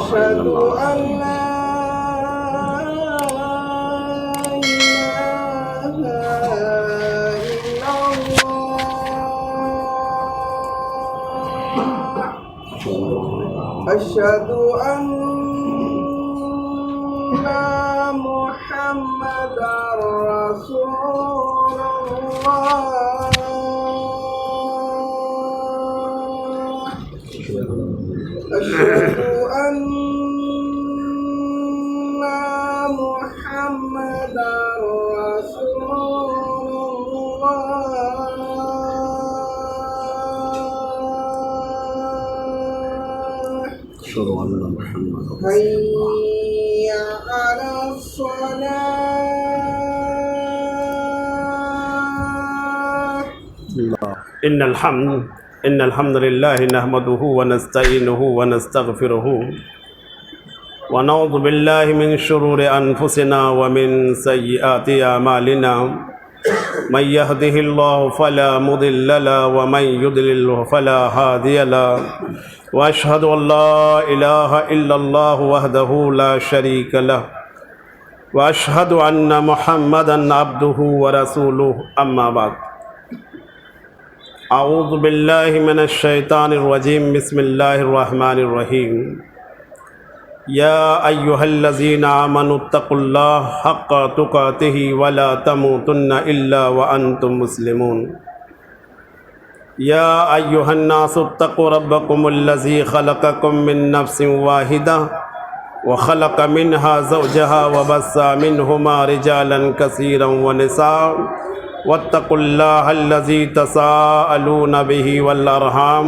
أشهد أن لا أشهد أن محمدا رسول الله أشهد أن محمدا رسول حي على الصلاة. إن الحمد لله نحمده ونستعينه ونستغفره ونعوذ بالله من شرور أنفسنا ومن سيئات أعمالنا من يهده الله فلا مضل له ومن يضلل فلا هادي له وأشهد أن لا إله إلا الله وحده لا شريك له وأشهد أن محمدا عبده ورسوله أما بعد أعوذ بالله من الشيطان الرجيم بسم الله الرحمن الرحيم يا أيها الذين آمنوا اتقوا الله حق تقاته ولا تموتن إلا وأنتم مسلمون يا أيها الناس اتقوا ربكم الذي خلقكم من نفس واحدة وخلق منها زوجها وبث منهما رجالا كثيرا ونساء واتقوا الله الذي تساءلون به والأرحام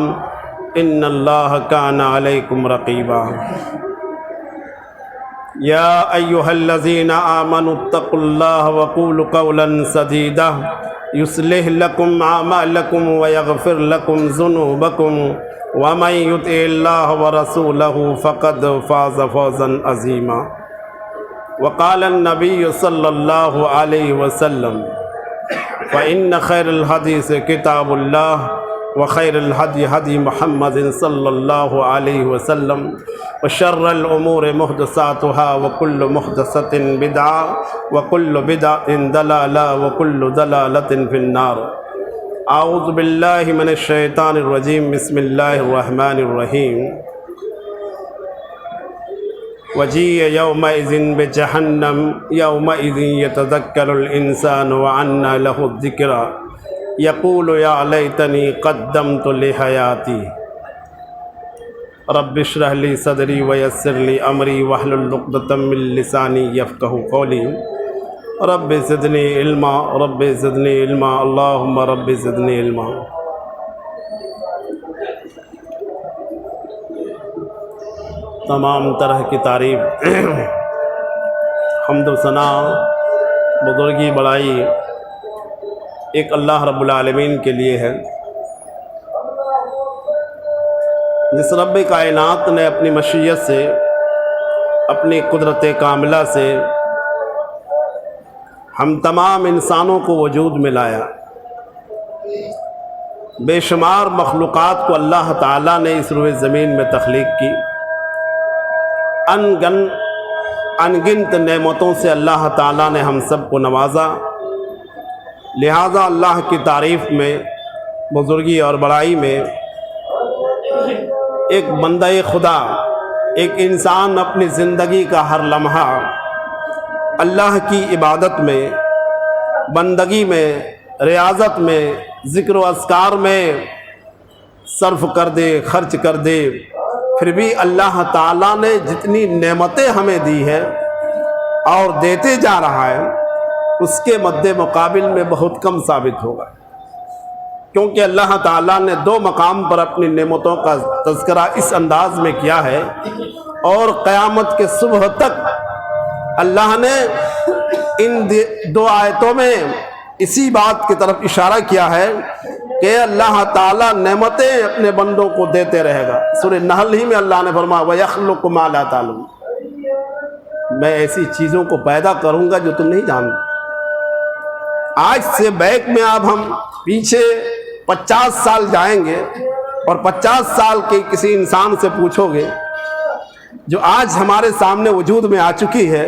إن الله كان عليكم رقيبا يا أيها الذين آمنوا اتقوا الله وقولوا قولا سديدا يصلح لكم أعمالكم ويغفر لكم ذنوبكم ومن يطع الله ورسوله فقد فاز فوزا عظيما وقال النبي صلى الله عليه وسلم فإن خير الحديث كتاب الله وخير الهدي هدي محمد صلى الله عليه وسلم وشر الأمور محدثاتها وكل محدثة بدعة وكل بدعة ضلالة وكل ضلالة في النار أعوذ بالله من الشيطان الرجيم بسم الله الرحمن الرحيم وجيء يومئذ بجهنم يومئذ يتذكر الإنسان وأنى له الذكرى يقول يا ليتني قدمت لحياتي رب اشرح لي صدري ويسر لي أمري واحلل عقدة من لساني يفقهوا قولي رب زدني علما رب زدني علما اللهم رب زدني علما. تمام طرح کی تعریف حمد و ثنا بزرگی بڑائی ایک اللہ رب العالمین کے لیے ہے جس رب کائنات نے اپنی مشیت سے اپنی قدرت کاملہ سے ہم تمام انسانوں کو وجود میں لایا. بے شمار مخلوقات کو اللہ تعالیٰ نے اس روئے زمین میں تخلیق کی. انگنت نعمتوں سے اللہ تعالیٰ نے ہم سب کو نوازا. لہذا اللہ کی تعریف میں بزرگی اور بڑائی میں ایک بندہ خدا ایک انسان اپنی زندگی کا ہر لمحہ اللہ کی عبادت میں بندگی میں ریاضت میں ذکر و اذکار میں صرف کر دے خرچ کر دے پھر بھی اللہ تعالیٰ نے جتنی نعمتیں ہمیں دی ہیں اور دیتے جا رہا ہے اس کے مد مقابل میں بہت کم ثابت ہوگا کیونکہ اللہ تعالیٰ نے دو مقام پر اپنی نعمتوں کا تذکرہ اس انداز میں کیا ہے اور قیامت کے صبح تک اللہ نے ان دو آیتوں میں اسی بات کی طرف اشارہ کیا ہے کہ اللہ تعالیٰ نعمتیں اپنے بندوں کو دیتے رہے گا. سورہ نحل ہی میں اللہ نے فرمایا وَيَخْلُقُ مَا لَا تَعْلَمُونَ میں ایسی چیزوں کو پیدا کروں گا جو تم نہیں جانتے. آج سے بیک میں اب ہم پیچھے 50 سال جائیں گے اور 50 سال کے کسی انسان سے پوچھو گے جو آج ہمارے سامنے وجود میں آ چکی ہے،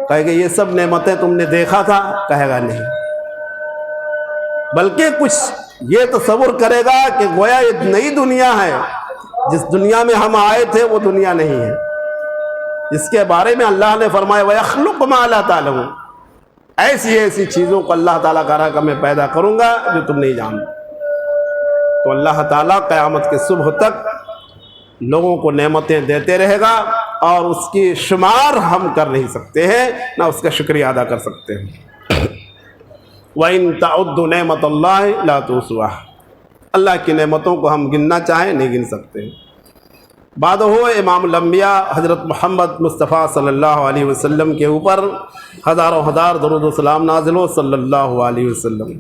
کہے گا یہ سب نعمتیں تم نے دیکھا تھا؟ کہے گا نہیں، بلکہ کچھ یہ تصور کرے گا کہ گویا یہ نئی دنیا ہے، جس دنیا میں ہم آئے تھے وہ دنیا نہیں ہے، جس کے بارے میں اللہ نے فرمایا وَيَخْلُقُ مَا لَا تَعْلَمُونَ، ایسی ایسی چیزوں کو اللہ تعالیٰ کہا کہ میں پیدا کروں گا جو تم نہیں جانتے۔ تو اللہ تعالیٰ قیامت کے صبح تک لوگوں کو نعمتیں دیتے رہے گا، اور اس کی شمار ہم کر نہیں سکتے ہیں، نہ اس کا شکریہ ادا کر سکتے ہیں۔ وَإِن تَعُدُّوا نِعْمَتَ اللَّهِ لَا تُحْصُوهَا، اللہ کی نعمتوں کو ہم گننا چاہیں نہیں گن سکتے۔ بعد ہوئے امام الانبیاء حضرت محمد مصطفیٰ صلی اللہ علیہ وسلم کے اوپر ہزاروں ہزار درود و سلام نازل ہو صلی اللہ علیہ وسلم،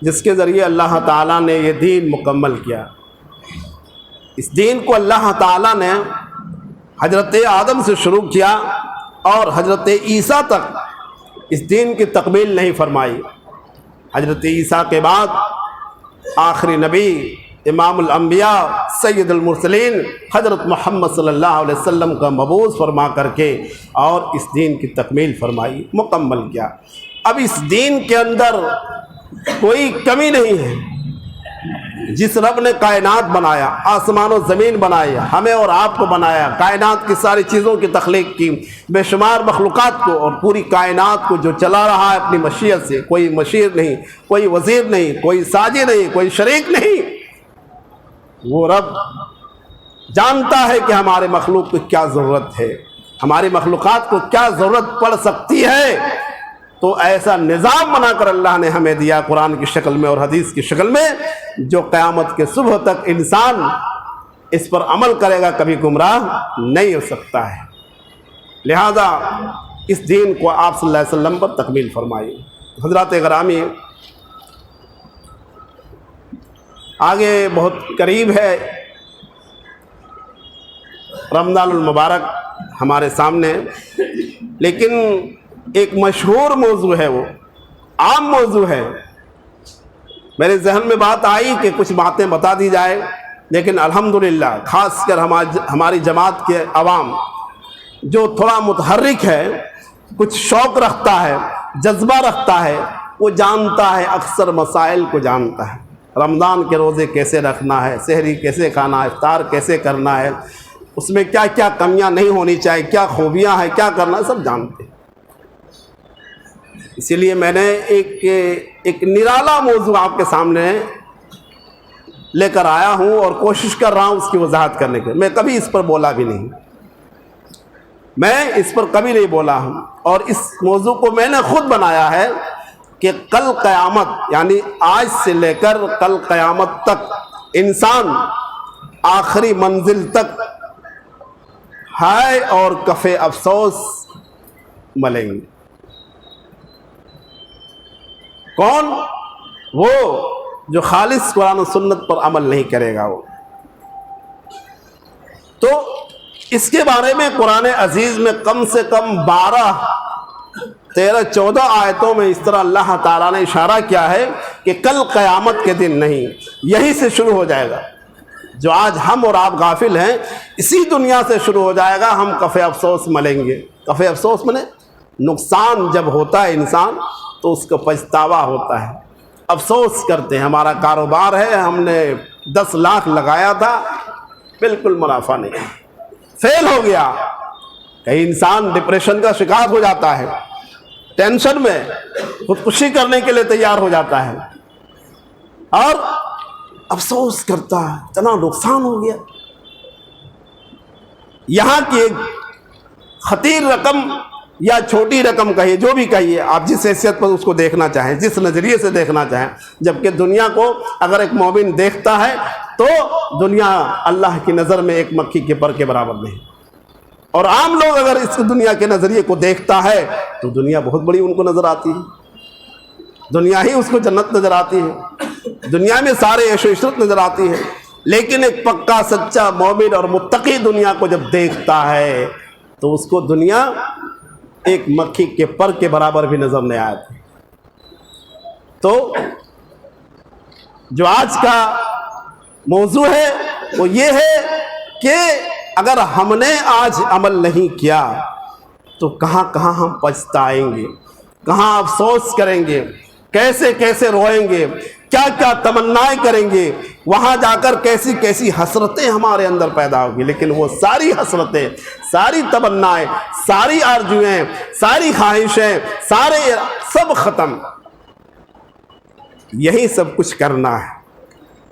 جس کے ذریعے اللہ تعالیٰ نے یہ دین مکمل کیا۔ اس دین کو اللہ تعالیٰ نے حضرت آدم سے شروع کیا اور حضرت عیسیٰ تک اس دین کی تکمیل نہیں فرمائی۔ حضرت عیسیٰ کے بعد آخری نبی امام الانبیاء سید المرسلین حضرت محمد صلی اللہ علیہ وسلم کا مبعوث فرما کر کے اور اس دین کی تکمیل فرمائی، مکمل کیا۔ اب اس دین کے اندر کوئی کمی نہیں ہے۔ جس رب نے کائنات بنایا، آسمان و زمین بنایا، ہمیں اور آپ کو بنایا، کائنات کی ساری چیزوں کی تخلیق کی، بے شمار مخلوقات کو اور پوری کائنات کو جو چلا رہا ہے اپنی مشیت سے، کوئی مشیر نہیں، کوئی وزیر نہیں، کوئی ساجی نہیں، کوئی شریک نہیں، وہ رب جانتا ہے کہ ہمارے مخلوق کو کیا ضرورت ہے، ہماری مخلوقات کو کیا ضرورت پڑ سکتی ہے۔ تو ایسا نظام بنا کر اللہ نے ہمیں دیا قرآن کی شکل میں اور حدیث کی شکل میں، جو قیامت کے صبح تک انسان اس پر عمل کرے گا کبھی گمراہ نہیں ہو سکتا ہے۔ لہذا اس دین کو آپ صلی اللہ علیہ وسلم پر تکمیل فرمائی۔ حضرات گرامی، آگے بہت قریب ہے رمضان المبارک ہمارے سامنے، لیکن ایک مشہور موضوع ہے، وہ عام موضوع ہے۔ میرے ذہن میں بات آئی کہ کچھ باتیں بتا دی جائے، لیکن الحمدللہ خاص کر ہماری جماعت کے عوام جو تھوڑا متحرک ہے، کچھ شوق رکھتا ہے، جذبہ رکھتا ہے، وہ جانتا ہے، اکثر مسائل کو جانتا ہے۔ رمضان کے روزے کیسے رکھنا ہے، سحری کیسے کھانا ہے، افطار کیسے کرنا ہے، اس میں کیا کیا کمیاں نہیں ہونی چاہیے، کیا خوبیاں ہیں، کیا کرنا ہے، سب جانتے ہیں۔ اسی لیے میں نے ایک نرالا موضوع آپ کے سامنے لے کر آیا ہوں اور کوشش کر رہا ہوں اس کی وضاحت کرنے کی۔ میں کبھی اس پر بولا بھی نہیں، میں اس پر کبھی نہیں بولا ہوں، اور اس موضوع کو میں نے خود بنایا ہے کہ کل قیامت، یعنی آج سے لے کر کل قیامت تک انسان آخری منزل تک ہائے اور کف افسوس ملیں گے۔ کون؟ وہ جو خالص قرآن و سنت پر عمل نہیں کرے گا۔ وہ تو اس کے بارے میں قرآن عزیز میں کم سے کم 12 13 14 آیتوں میں اس طرح اللہ تعالیٰ نے اشارہ کیا ہے کہ کل قیامت کے دن نہیں، یہی سے شروع ہو جائے گا۔ جو آج ہم اور آپ غافل ہیں، اسی دنیا سے شروع ہو جائے گا، ہم کف افسوس ملیں گے۔ کف افسوس ملے، نقصان جب ہوتا ہے انسان تو اس کو پچھتاوا ہوتا ہے، افسوس کرتے ہیں۔ ہمارا کاروبار ہے، ہم نے 10 لاکھ لگایا تھا، بالکل منافع نہیں، فیل ہو گیا۔ کئی انسان ڈپریشن کا شکار ہو جاتا ہے، ٹینشن میں خودکشی کرنے کے لیے تیار ہو جاتا ہے اور افسوس کرتا ہے، اتنا نقصان ہو گیا۔ یہاں کی ایک خطیر رقم یا چھوٹی رقم کہیے، جو بھی کہیے آپ، جس حیثیت پر اس کو دیکھنا چاہیں، جس نظریے سے دیکھنا چاہیں، جبکہ دنیا کو اگر ایک مومن دیکھتا ہے تو دنیا اللہ کی نظر میں ایک مکھی کے پر کے برابر نہیں، اور عام لوگ اگر اس دنیا کے نظریے کو دیکھتا ہے تو دنیا بہت بڑی ان کو نظر آتی ہے، دنیا ہی اس کو جنت نظر آتی ہے، دنیا میں سارے عیش و عشرت نظر آتی ہے۔ لیکن ایک پکا سچا مومن اور متقی دنیا کو جب دیکھتا ہے تو اس کو دنیا ایک مکھی کے پر کے برابر بھی نظر نہیں آتی۔ تو جو آج کا موضوع ہے وہ یہ ہے کہ اگر ہم نے آج عمل نہیں کیا تو کہاں کہاں ہم پچھتائیں گے، کہاں افسوس کریں گے، کیسے کیسے روئیں گے، کیا کیا تمنائیں کریں گے، وہاں جا کر کیسی کیسی حسرتیں ہمارے اندر پیدا ہوگی۔ لیکن وہ ساری حسرتیں، ساری تمنائیں، ساری آرزوئیں، ساری خواہشیں، سب ختم۔ یہی سب کچھ کرنا ہے۔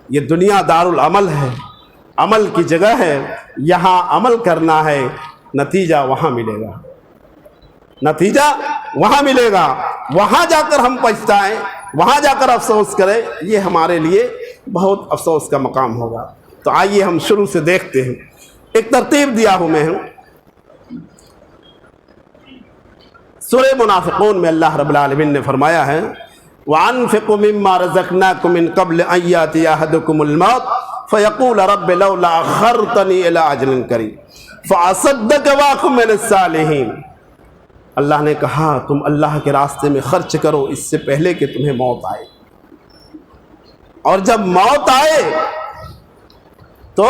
یہ دنیا دارالعمل ہے، عمل کی جگہ ہے، یہاں عمل کرنا ہے، نتیجہ وہاں ملے گا، نتیجہ وہاں ملے گا۔ وہاں جا کر ہم پچھتائیں، وہاں جا کر افسوس کریں، یہ ہمارے لیے بہت افسوس کا مقام ہوگا۔ تو آئیے ہم شروع سے دیکھتے ہیں۔ ایک ترتیب دیا ہوں میں سورہ منافقون میں اللہ رب العالمین نے فرمایا ہے وَأَنفِقُوا مِمَّا رَزَقْنَاكُم مِّن قَبْلِ أَن يَأْتِيَ أَحَدَكُمُ الْمَوْتُ فَيَقُولَ رَبِّ لَوْلَا أَخَّرْتَنِي إِلَىٰ أَجَلٍ قَرِيبٍ فَأَصَدَّقَ وَأَكُن مِّنَ الصَّالِحِينَ۔ اللہ نے کہا تم اللہ کے راستے میں خرچ کرو اس سے پہلے کہ تمہیں موت آئے، اور جب موت آئے تو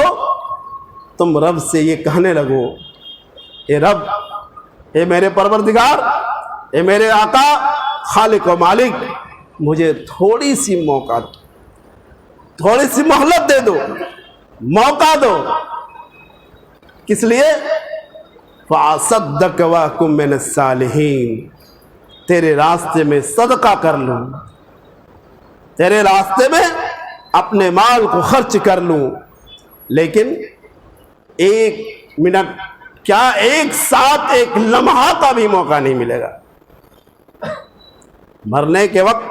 تم رب سے یہ کہنے لگو اے رب، اے میرے پروردگار، اے میرے آقا خالق و مالک، مجھے تھوڑی سی موقع دو، تھوڑی سی مہلت دے دو، موقع دو۔ کس لیے؟ فَأَصَدَّقَ وَأَكُن مِّنَ الصَّالِحِينَ، تیرے راستے میں صدقہ کر لوں، تیرے راستے میں اپنے مال کو خرچ کر لوں، لیکن ایک منٹ کیا، ایک ساتھ ایک لمحہ کا بھی موقع نہیں ملے گا۔ مرنے کے وقت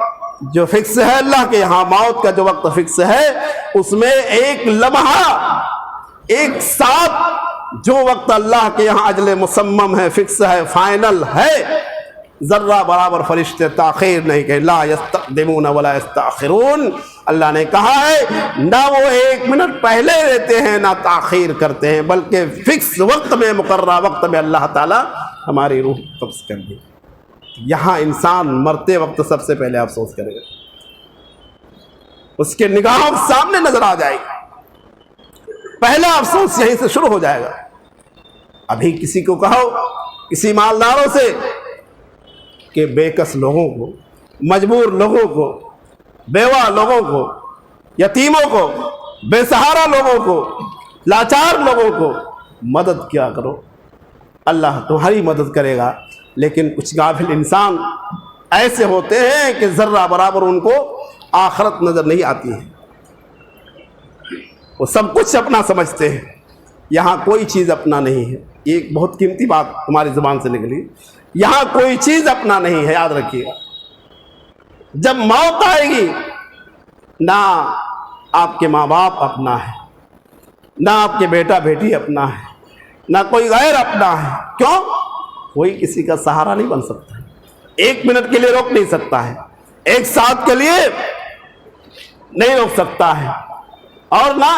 جو فکس ہے اللہ کے یہاں، موت کا جو وقت فکس ہے، اس میں ایک لمحہ، ایک ساتھ جو وقت اللہ کے یہاں اجل مسمم ہے، فکس ہے، فائنل ہے، ذرہ برابر فرشتے تاخیر نہیں کہ لا یستقدمون ولا یستاخرون۔ اللہ نے کہا ہے نہ وہ ایک منٹ پہلے رہتے ہیں نہ تاخیر کرتے ہیں، بلکہ فکس وقت میں، مقررہ وقت میں اللہ تعالی ہماری روح قبض کر دی۔ یہاں انسان مرتے وقت سب سے پہلے افسوس کرے گا، اس کے نگاہوں کے سامنے نظر آ جائے گا، پہلا افسوس یہیں سے شروع ہو جائے گا۔ ابھی کسی کو کہو، کسی مالداروں سے کہ بے کس لوگوں کو، مجبور لوگوں کو، بیوہ لوگوں کو، یتیموں کو، بے سہارا لوگوں کو، لاچار لوگوں کو مدد کیا کرو، اللہ تمہاری مدد کرے گا۔ لیکن کچھ غافل انسان ایسے ہوتے ہیں کہ ذرہ برابر ان کو آخرت نظر نہیں آتی ہے، وہ سب کچھ اپنا سمجھتے ہیں، یہاں کوئی چیز اپنا نہیں ہے۔ یہ ایک بہت قیمتی بات تمہاری زبان سے نکلی، یہاں کوئی چیز اپنا نہیں ہے، یاد رکھیے گا۔ جب موت آئے گی نہ آپ کے ماں باپ اپنا ہے، نہ آپ کے بیٹا بیٹی اپنا ہے، نہ کوئی غیر اپنا ہے۔ کیوں؟ کوئی کسی کا سہارا نہیں بن سکتا، ایک منٹ کے لیے روک نہیں سکتا ہے، ایک ساتھ کے لیے نہیں روک سکتا ہے، اور نہ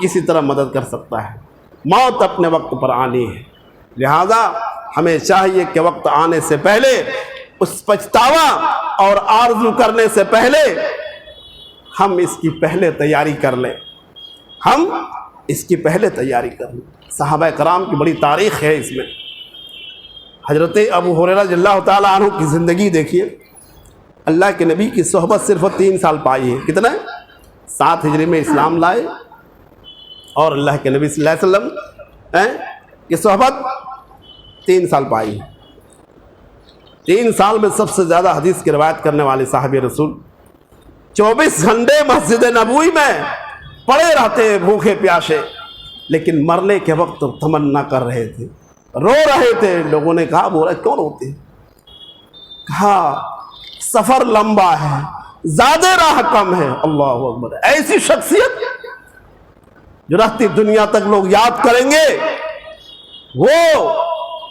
کسی طرح مدد کر سکتا ہے۔ موت اپنے وقت پر آنی ہے، لہذا ہمیں چاہیے کہ وقت آنے سے پہلے، اس پچھتاوا اور آرزو کرنے سے پہلے ہم اس کی پہلے تیاری کر لیں، ہم اس کی پہلے تیاری کر لیں۔ صحابہ کرام کی بڑی تاریخ ہے اس میں۔ حضرت ابو ہریرہ رضی اللہ تعالیٰ عنہ کی زندگی دیکھیے، اللہ کے نبی کی صحبت صرف 3 سال پائی ہے۔ کتنا؟ 7 ہجری میں اسلام لائے، اور اللہ کے نبی صلی اللہ علیہ وسلم کی صحبت 3 سال پائی ہے۔ 3 سال میں سب سے زیادہ حدیث کی روایت کرنے والے صحابی رسول، 24 گھنٹے مسجد نبوی میں پڑے رہتے بھوکے پیاسے، لیکن مرنے کے وقت تمنا کر رہے تھے، رو رہے تھے۔ لوگوں نے کہا بولا کیوں روتے ہیں؟ کہا سفر لمبا ہے، زیادہ راہ کم ہے۔ اللہ اکبر! ایسی شخصیت جو رہتی دنیا تک لوگ یاد کریں گے، وہ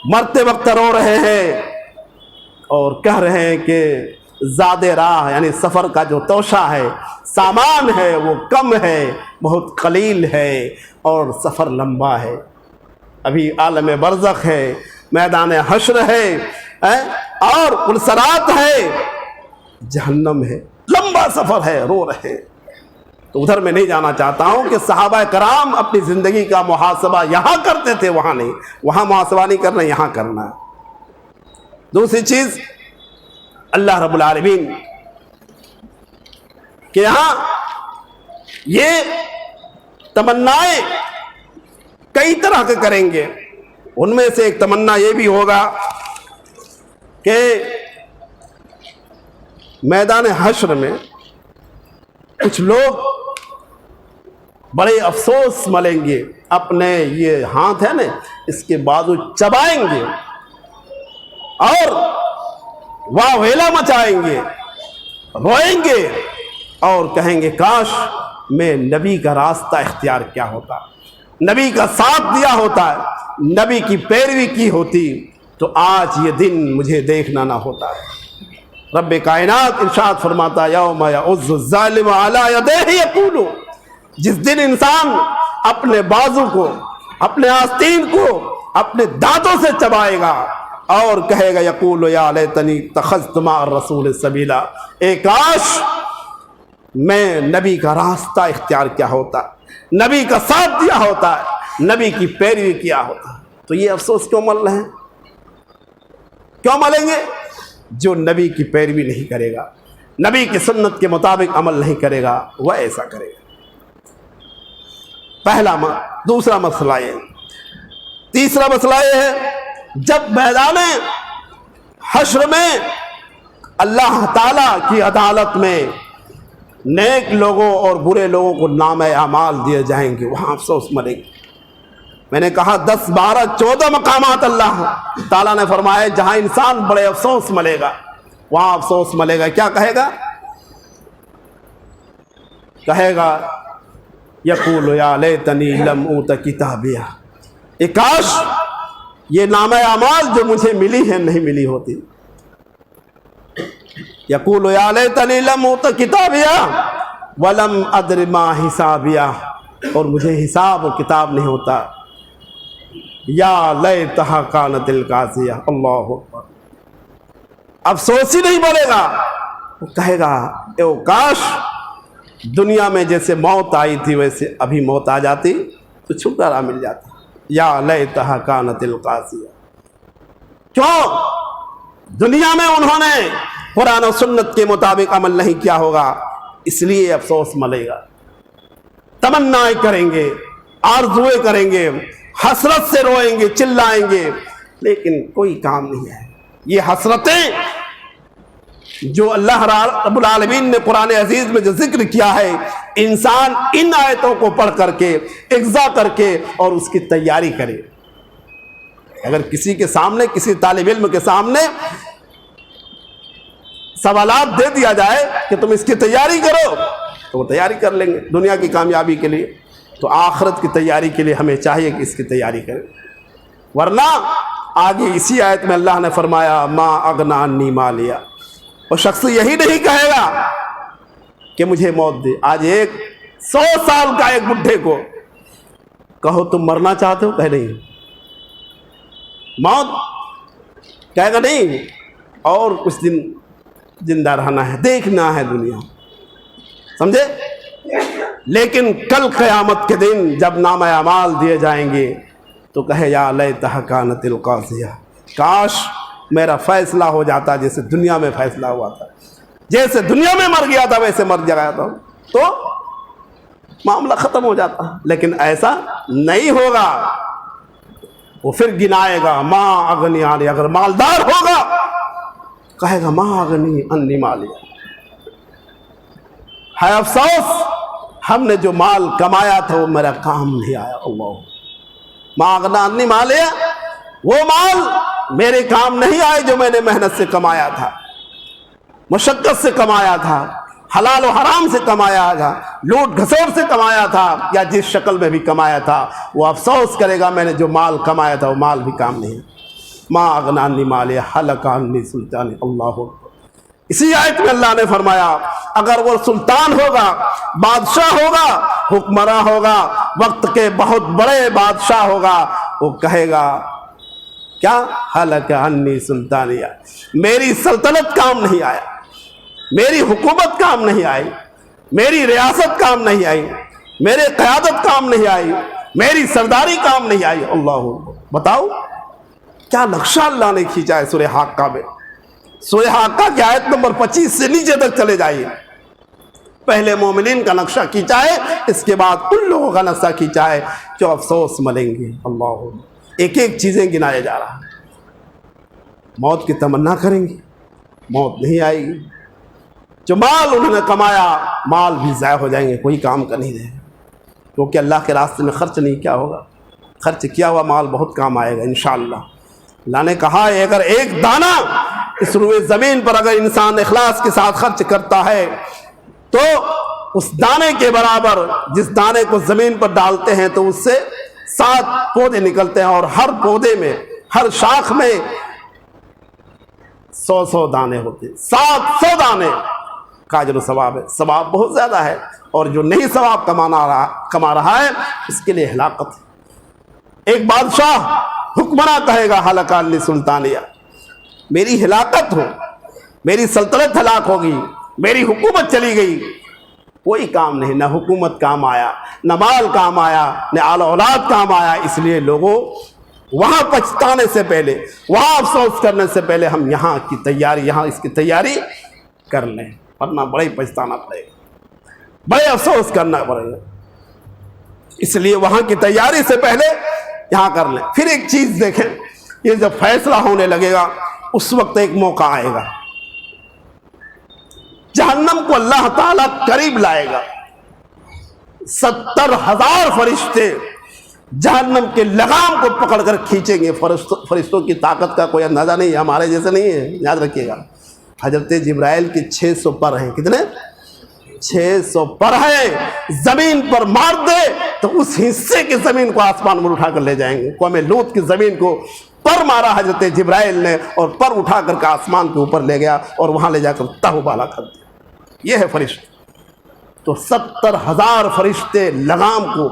مرتے وقت رو رہے ہیں اور کہہ رہے ہیں کہ زیادہ راہ، یعنی سفر کا جو توشہ ہے، سامان ہے، وہ کم ہے، بہت قلیل ہے، اور سفر لمبا ہے۔ ابھی عالم برزخ ہے، میدان حشر ہے، اور پلسرات ہے، جہنم ہے، لمبا سفر ہے، رو رہے ہیں۔ تو ادھر میں نہیں جانا چاہتا ہوں کہ صحابہ کرام اپنی زندگی کا محاسبہ یہاں کرتے تھے، وہاں نہیں، وہاں محاسبہ نہیں کرنا، یہاں کرنا ہے۔ دوسری چیز، اللہ رب العالمین کہ یہاں یہ تمنائیں کئی طرح کے کریں گے، ان میں سے ایک تمنا یہ بھی ہوگا کہ میدان حشر میں کچھ لوگ بڑے افسوس ملیں گے، اپنے یہ ہاتھ ہے نا اس کے بازو چبائیں گے اور واہ ویلا مچائیں گے، روئیں گے اور کہیں گے کاش میں نبی کا راستہ اختیار کیا ہوتا، نبی کا ساتھ دیا ہوتا، نبی کی پیروی کی ہوتی تو آج یہ دن مجھے دیکھنا نہ ہوتا۔ رب کائنات ارشاد فرماتا یوم یعض الظالم علی یدیہ یقول، جس دن انسان اپنے بازو کو، اپنے آستین کو اپنے دانتوں سے چبائے گا اور کہے گا یقول یا لیتنی اتخذت مع الرسول سبیلا، اے کاش میں نبی کا راستہ اختیار کیا ہوتا، نبی کا ساتھ دیا ہوتا، نبی کی پیروی کیا ہوتا۔ تو یہ افسوس کیوں مل رہے ہیں؟ کیوں ملیں گے؟ جو نبی کی پیروی نہیں کرے گا، نبی کی سنت کے مطابق عمل نہیں کرے گا، وہ ایسا کرے گا۔ پہلا دوسرا مسئلہ یہ، تیسرا مسئلہ یہ ہے جب میدان حشر میں اللہ تعالیٰ کی عدالت میں نیک لوگوں اور برے لوگوں کو نام اعمال دیے جائیں گے، وہاں افسوس ملے گا۔ میں نے کہا 10 12 14 مقامات اللہ تعالیٰ نے فرمایا جہاں انسان بڑے افسوس ملے گا، وہاں افسوس ملے گا۔ کیا کہے گا؟ کہے گا یقول یا لیتنی لم اوت کتابیہ، اے کاش یہ نام اعمال جو مجھے ملی ہے نہیں ملی ہوتی۔ یقول یا لیتنی لم اوت کتابیہ ولم ادر ما حسابیہ، اور مجھے حساب و کتاب نہیں ہوتا۔ یا لیتہا کانت القاضیہ، اللہ اکبر، افسوس ہی نہیں بولے گا، وہ کہے گا اے کاش دنیا میں جیسے موت آئی تھی ویسے ابھی موت آ جاتی تو چھٹکارا مل جاتا۔ یا لیتہا کانت القاضیہ، کیوں؟ دنیا میں انہوں نے قرآن و سنت کے مطابق عمل نہیں کیا ہوگا، اس لیے افسوس ملے گا۔ تمنائیں کریں گے، آرزویں کریں گے، حسرت سے روئیں گے، چلائیں گے، لیکن کوئی کام نہیں ہے۔ یہ حسرتیں جو اللہ رب العالمین نے قرآن عزیز میں جو ذکر کیا ہے، انسان ان آیتوں کو پڑھ کر کے اقضا کر کے اور اس کی تیاری کرے۔ اگر کسی کے سامنے، کسی طالب علم کے سامنے سوالات دے دیا جائے کہ تم اس کی تیاری کرو تو وہ تیاری کر لیں گے دنیا کی کامیابی کے لیے، تو آخرت کی تیاری کے لیے ہمیں چاہیے کہ اس کی تیاری کریں، ورنہ آگے اسی آیت میں اللہ نے فرمایا ما اغنی عنی مالیہ، وہ شخص یہی نہیں کہے گا کہ مجھے موت دے۔ آج 100 سال کا ایک بڈھے کو کہو تم مرنا چاہتے ہو، کہے نہیں، موت کہے گا نہیں، اور کچھ دن زندہ رہنا ہے، دیکھنا ہے دنیا، سمجھے؟ لیکن کل قیامت کے دن جب نام اعمال دیے جائیں گے تو کہے یا لیتہا کانت القاضیہ، کاش میرا فیصلہ ہو جاتا جیسے دنیا میں فیصلہ ہوا تھا، جیسے دنیا میں مر گیا تھا ویسے مر گیا تھا، تو معاملہ ختم ہو جاتا۔ لیکن ایسا نہیں ہوگا، وہ پھر گنائے گا ما اغنی عنی، اگر مالدار ہوگا کہے گا ما اغنی عنی مالیہ، ہے افسوس ہم نے جو مال کمایا تھا وہ میرا کام نہیں آیا۔ اللہ، ما اغنی عنی مالیہ، وہ مال میرے کام نہیں آئے جو میں نے محنت سے کمایا تھا، مشقت سے کمایا تھا، حلال و حرام سے کمایا تھا، لوٹ گھسوٹ سے کمایا تھا، یا جس شکل میں بھی کمایا تھا، وہ افسوس کرے گا میں نے جو مال کمایا تھا وہ مال بھی کام نہیں۔ ما اغنی عنی مالیہ ہلک عنی سلطانی، اللہ اکبر۔ اسی آیت میں اللہ نے فرمایا اگر وہ سلطان ہوگا، بادشاہ ہوگا، حکمراں ہوگا، وقت کے بہت بڑے بادشاہ ہوگا، وہ کہے گا کیا؟ ہلک عنی سلطانیہ، میری سلطنت کام نہیں آیا، میری حکومت کام نہیں آئی، میری ریاست کام نہیں آئی، میرے قیادت کام نہیں آئی، میری سرداری کام نہیں آئی۔ اللہ بتاؤ کیا نقشہ اللہ نے کھینچا ہے سورہ حاقہ میں۔ سورہ حاقہ کی آیت نمبر 25 سے نیچے تک چلے جائیے، پہلے مومنین کا نقشہ کھینچا ہے، اس کے بعد ان لوگوں کا نقشہ کھینچا ہے جو افسوس ملیں گے۔ اللہ ایک ایک چیزیں گنایا جا رہا ہے۔ موت کی تمنا کریں گے، موت نہیں آئے گی۔ جو مال انہوں نے کمایا، مال بھی ضائع ہو جائیں گے، کوئی کام کا نہیں رہے، کیونکہ اللہ کے راستے میں خرچ نہیں کیا ہوگا۔ خرچ کیا ہوا مال بہت کام آئے گا انشاءاللہ۔ اللہ نے کہا ہے اگر ایک دانہ اس روئے زمین پر اگر انسان اخلاص کے ساتھ خرچ کرتا ہے تو اس دانے کے برابر جس دانے کو زمین پر ڈالتے ہیں تو اس سے 7 پودے نکلتے ہیں، اور ہر پودے میں، ہر شاخ میں 100 دانے ہوتے ہیں، 700 دانے کا اجر و ثواب ہے۔ ثواب بہت زیادہ ہے، اور جو نہیں ثواب کما رہا ہے اس کے لیے ہلاکت ہے۔ ایک بادشاہ حکمراں کہے گا حلق عنی سلطانیہ، میری ہلاکت ہو، میری سلطنت ہلاک ہوگی، میری حکومت چلی گئی، کوئی کام نہیں، نہ حکومت کام آیا، نہ مال کام آیا، نہ آل اولاد کام آیا۔ اس لیے لوگوں وہاں پچھتانے سے پہلے، وہاں افسوس کرنے سے پہلے ہم یہاں اس کی تیاری کر لیں، ورنہ بڑا ہی پچھتانا پڑے گا، بڑے افسوس کرنا پڑے گا۔ اس لیے وہاں کی تیاری سے پہلے یہاں کر لیں۔ پھر ایک چیز دیکھیں، یہ جب فیصلہ ہونے لگے گا اس وقت ایک موقع آئے گا، جہنم کو اللہ تعالیٰ قریب لائے گا، 70,000 فرشتے جہنم کے لگام کو پکڑ کر کھینچیں گے۔ فرشتوں کی طاقت کا کوئی اندازہ نہیں ہے، ہمارے جیسے نہیں ہے، یاد رکھیے گا۔ حضرت جبرائیل کے 600 پر ہیں، کتنے؟ 600 پر ہیں۔ زمین پر مار دے تو اس حصے کی زمین کو آسمان میں اٹھا کر لے جائیں گے۔ قوم لوط کی زمین کو پر مارا حضرت جبرائیل نے، اور پر اٹھا کر کے آسمان کے اوپر لے گیا اور وہاں لے جا کر تہو بالا کر دیا۔ یہ ہے فرشتے۔ تو 70,000 فرشتے لگام کو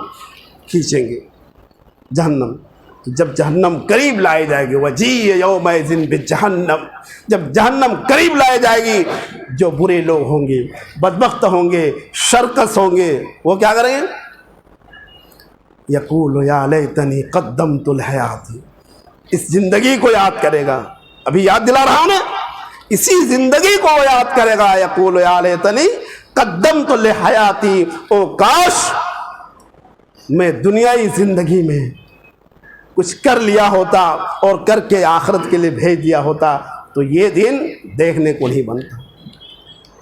کھینچیں گے جہنم۔ جب جہنم قریب لائی جائے گی، وجیء یومئذ بجہنم، جب جہنم قریب لائی جائے گی، جو برے لوگ ہوں گے، بدبخت ہوں گے، شرکس ہوں گے، وہ کیا کریں گے؟ یقول یا لیتنی قدمت الحیاتی، اس زندگی کو یاد کرے گا۔ ابھی یاد دلا رہا ہوں نا، اسی زندگی کو وہ یاد کرے گا۔ یقول یا لیتنی قدمت الحیاتی، او کاش میں دنیائی زندگی میں کچھ کر لیا ہوتا اور کر کے آخرت کے لیے بھیج دیا ہوتا، تو یہ دن دیکھنے کو نہیں بنتا،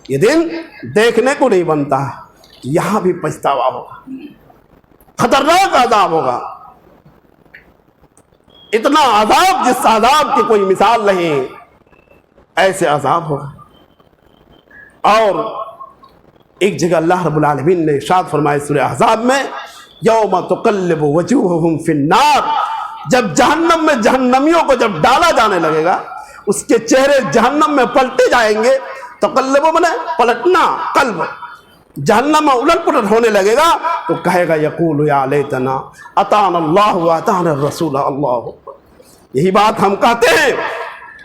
یہ دن دیکھنے کو نہیں بنتا۔ یہاں بھی پچھتاوا ہوگا، خطرناک عذاب ہوگا، اتنا عذاب جس عذاب کی کوئی مثال نہیں، ایسے عذاب ہوگا۔ اور ایک جگہ اللہ رب العالمین نے ارشاد فرمائے سورہ احزاب میں، یوم تقلب وجوہہم فی النار، جب جہنم میں جہنمیوں کو جب ڈالا جانے لگے گا، اس کے چہرے جہنم میں پلٹے جائیں گے۔ تقلب منے پلٹنا، قلب جہنم میں الٹ پلٹ ہونے لگے گا تو کہے گا یقول یا لیتنا اطعنا اللہ واطعنا الرسول۔ اللہ، یہی بات ہم کہتے ہیں،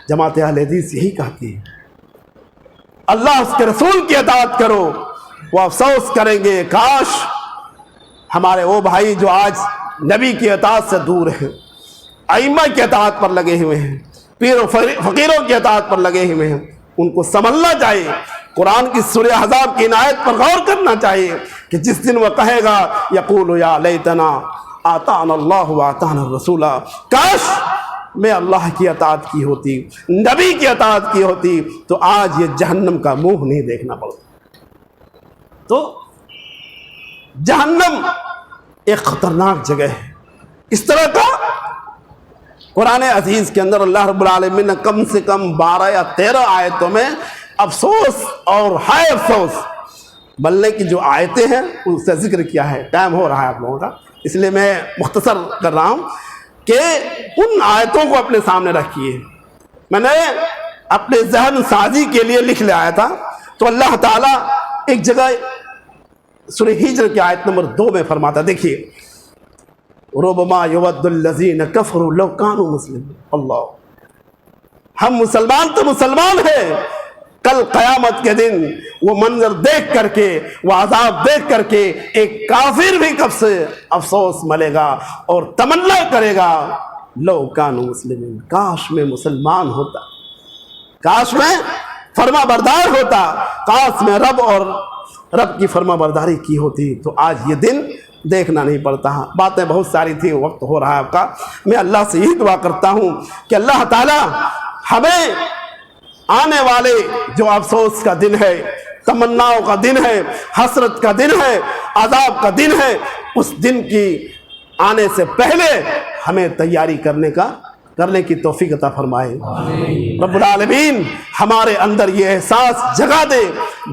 جماعت اہل حدیث یہی کہتی ہے، اللہ اس کے رسول کی اطاعت کرو۔ وہ افسوس کریں گے کاش ہمارے وہ بھائی جو آج نبی کی اطاعت سے دور ہیں، ائمہ کی اطاعت پر لگے ہوئے ہیں، پیر و فقیروں کی اطاعت پر لگے ہوئے ہیں، ان کو سنبھلنا چاہیے۔ قرآن کی سورہ احزاب کی عنایت پر غور کرنا چاہیے کہ جس دن وہ کہے گا یقول یا لیتنا اطعنا اللہ واطعنا الرسول، کاش میں اللہ کی اطاعت کی ہوتی، نبی کی اطاعت کی ہوتی، تو آج یہ جہنم کا منہ نہیں دیکھنا پڑتا۔ تو جہنم ایک خطرناک جگہ ہے۔ اس طرح کا قرآن عزیز کے اندر اللہ رب العالمین نے کم سے کم 12 یا 13 آیتوں میں افسوس اور ہائے افسوس بلنے کی جو آیتیں ہیں اس سے ذکر کیا ہے۔ ٹائم ہو رہا ہے آپ لوگوں کا، اس لیے میں مختصر کر رہا ہوں کہ ان آیتوں کو اپنے سامنے رکھیے۔ میں نے اپنے ذہن سازی کے لیے لکھ لے آیا تھا، تو اللہ تعالیٰ ایک جگہ سورہ ہجر کی آیت نمبر 2 میں فرماتا، دیکھیے، ربما یود الذین کفروا لو کانوا مسلمین۔ اللہ، ہم مسلمان تو مسلمان ہیں، کل قیامت قیامت کے دن وہ منظر دیکھ کر کے، وہ عذاب دیکھ کر کے ایک کافر بھی کب سے افسوس ملے گا اور تمنا کرے گا لو کانوا مسلمین، کاش میں مسلمان ہوتا، کاش میں فرما بردار ہوتا، کاش میں رب اور رب کی فرما برداری کی ہوتی تو آج یہ دن دیکھنا نہیں پڑتا۔ باتیں بہت ساری تھیں، وقت ہو رہا ہے آپ کا۔ میں اللہ سے یہی دعا کرتا ہوں کہ اللہ تعالی ہمیں آنے والے جو افسوس کا دن ہے، تمناؤں کا دن ہے، حسرت کا دن ہے، عذاب کا دن ہے، اس دن کی آنے سے پہلے ہمیں تیاری کرنے کی توفیق عطا فرمائے۔ رب العالمین ہمارے اندر یہ احساس جگا دے،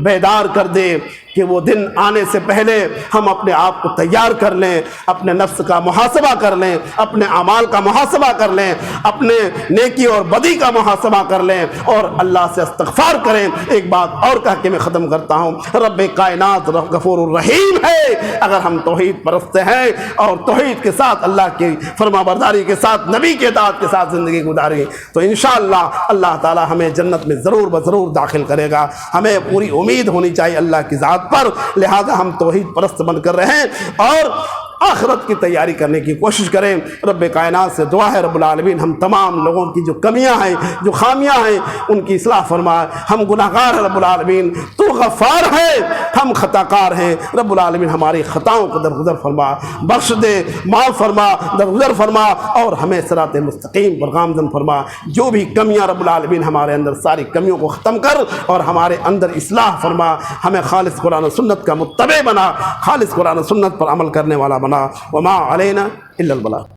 بیدار کر دے کہ وہ دن آنے سے پہلے ہم اپنے آپ کو تیار کر لیں، اپنے نفس کا محاسبہ کر لیں، اپنے اعمال کا محاسبہ کر لیں، اپنے نیکی اور بدی کا محاسبہ کر لیں اور اللہ سے استغفار کریں۔ ایک بات اور کہہ کے میں ختم کرتا ہوں، رب کائنات غفور الرحیم ہے۔ اگر ہم توحید پرست ہیں اور توحید کے ساتھ اللہ کی فرما برداری کے ساتھ، نبی کے اطاعت کے ساتھ زندگی گزاریں تو انشاءاللہ اللہ تعالی ہمیں جنت میں ضرور بضرور داخل کرے گا۔ ہمیں پوری امید ہونی چاہیے اللہ کی ذات پر، لہذا ہم توحید پرست بن کر رہیں اور آخرت کی تیاری کرنے کی کوشش کریں۔ رب کائنات سے دعا ہے رب العالمین ہم تمام لوگوں کی جو کمیاں ہیں، جو خامیاں ہیں، ان کی اصلاح فرما۔ ہم گناہگار ہیں رب العالمین، تو غفار ہے، ہم خطا کار ہیں رب العالمین، ہماری خطاؤں کو درگزر فرما، بخش دے، معاف فرما، درگزر فرما اور ہمیں صراط مستقیم پر گامزن فرما۔ جو بھی کمیاں رب العالمین ہمارے اندر، ساری کمیوں کو ختم کر اور ہمارے اندر اصلاح فرما، ہمیں خالص قرآن و سنت کا متبع بنا، خالص قرآن و سنت پر عمل کرنے والا بنا۔ وما علینا الا البلاغ۔